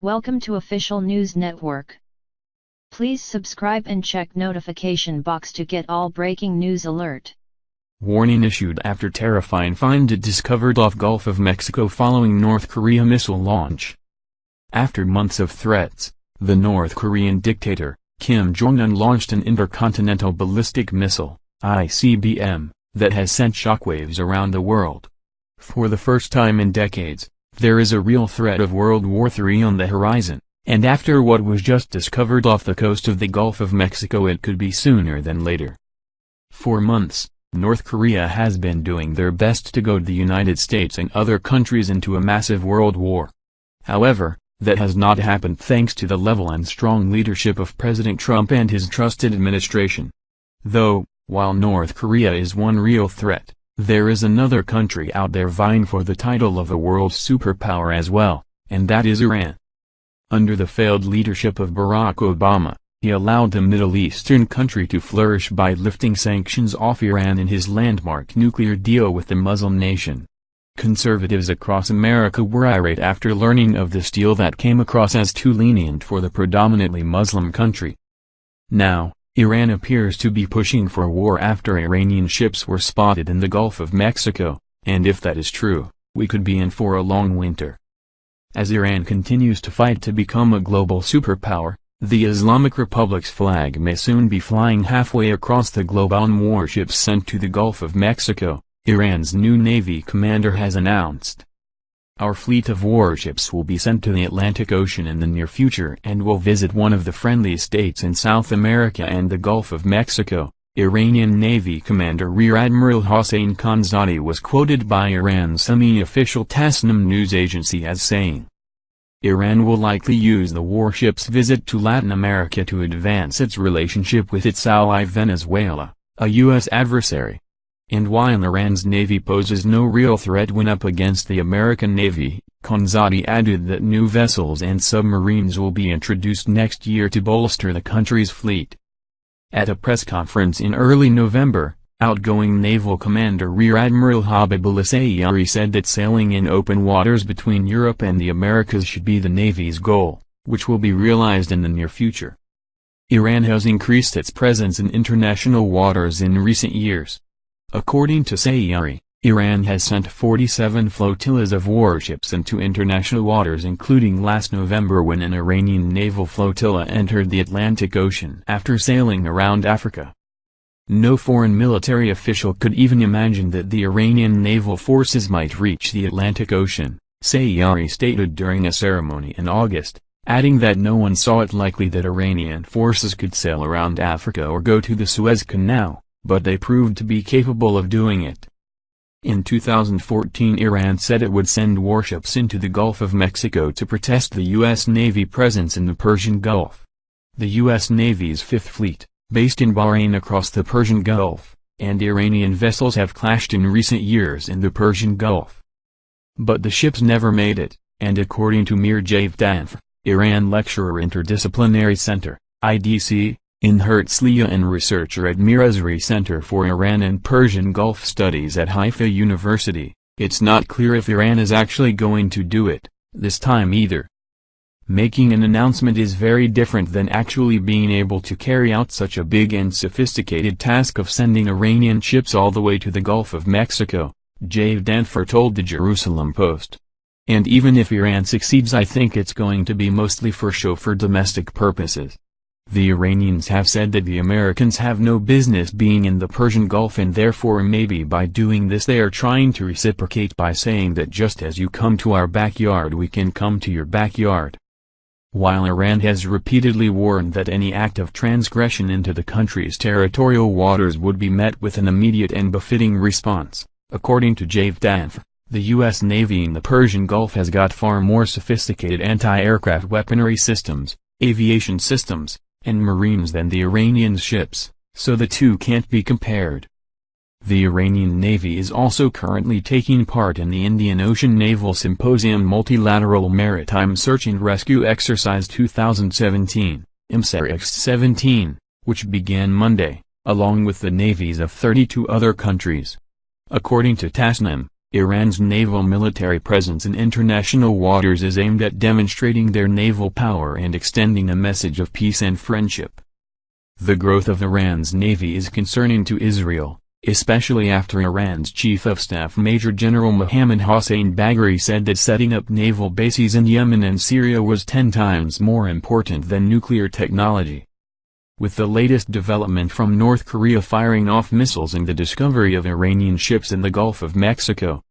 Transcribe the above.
Welcome to Official News Network. Please subscribe and check notification box to get all breaking news alert. Warning issued after terrifying find discovered off Gulf of Mexico following North Korea missile launch. After months of threats, the North Korean dictator, Kim Jong-un launched an intercontinental ballistic missile, ICBM, that has sent shockwaves around the world. For the first time in decades, there is a real threat of World War III on the horizon, and after what was just discovered off the coast of the Gulf of Mexico, it could be sooner than later. For months, North Korea has been doing their best to goad the United States and other countries into a massive world war. However, that has not happened thanks to the level and strong leadership of President Trump and his trusted administration. Though, while North Korea is one real threat, there is another country out there vying for the title of a world superpower as well, and that is Iran. Under the failed leadership of Barack Obama, he allowed the Middle Eastern country to flourish by lifting sanctions off Iran in his landmark nuclear deal with the Muslim nation. Conservatives across America were irate after learning of this deal that came across as too lenient for the predominantly Muslim country. Now, Iran appears to be pushing for war after Iranian ships were spotted in the Gulf of Mexico, and if that is true, we could be in for a long winter. As Iran continues to fight to become a global superpower, the Islamic Republic's flag may soon be flying halfway across the globe on warships sent to the Gulf of Mexico, Iran's new Navy commander has announced. Our fleet of warships will be sent to the Atlantic Ocean in the near future and will visit one of the friendly states in South America and the Gulf of Mexico, Iranian Navy Commander Rear Admiral Hossein Khanzadi was quoted by Iran's semi-official Tasnim news agency as saying. Iran will likely use the warship's visit to Latin America to advance its relationship with its ally Venezuela, a U.S. adversary. And while Iran's navy poses no real threat when up against the American Navy, Khanzadi added that new vessels and submarines will be introduced next year to bolster the country's fleet. At a press conference in early November, outgoing Naval Commander Rear Admiral Habibullah Sayari said that sailing in open waters between Europe and the Americas should be the Navy's goal, which will be realized in the near future. Iran has increased its presence in international waters in recent years. According to Sayari, Iran has sent 47 flotillas of warships into international waters, including last November when an Iranian naval flotilla entered the Atlantic Ocean after sailing around Africa. No foreign military official could even imagine that the Iranian naval forces might reach the Atlantic Ocean, Sayari stated during a ceremony in August, adding that no one saw it likely that Iranian forces could sail around Africa or go to the Suez Canal, but they proved to be capable of doing it. In 2014, Iran said it would send warships into the Gulf of Mexico to protest the U.S. Navy presence in the Persian Gulf. The U.S. Navy's Fifth Fleet, based in Bahrain across the Persian Gulf, and Iranian vessels have clashed in recent years in the Persian Gulf. But the ships never made it, and according to Mir Javdanf, Iran lecturer Interdisciplinary Center, IDC, in Herzliya and researcher at Mir-Azri Center for Iran and Persian Gulf Studies at Haifa University, it's not clear if Iran is actually going to do it, this time either. Making an announcement is very different than actually being able to carry out such a big and sophisticated task of sending Iranian ships all the way to the Gulf of Mexico, Javdanf told the Jerusalem Post. And even if Iran succeeds, I think it's going to be mostly for show for domestic purposes. The Iranians have said that the Americans have no business being in the Persian Gulf, and therefore maybe by doing this they are trying to reciprocate by saying that just as you come to our backyard we can come to your backyard. While Iran has repeatedly warned that any act of transgression into the country's territorial waters would be met with an immediate and befitting response, according to Javdanf, the U.S. Navy in the Persian Gulf has got far more sophisticated anti-aircraft weaponry systems, aviation systems, and marines than the Iranian ships, so the two can't be compared. The Iranian Navy is also currently taking part in the Indian Ocean Naval Symposium Multilateral Maritime Search and Rescue Exercise 2017, IMSERX-17, which began Monday, along with the navies of 32 other countries. According to Tasnim, Iran's naval military presence in international waters is aimed at demonstrating their naval power and extending a message of peace and friendship. The growth of Iran's navy is concerning to Israel, especially after Iran's Chief of Staff Major General Mohammad Hossein Bagheri said that setting up naval bases in Yemen and Syria was 10 times more important than nuclear technology. With the latest development from North Korea firing off missiles and the discovery of Iranian ships in the Gulf of Mexico,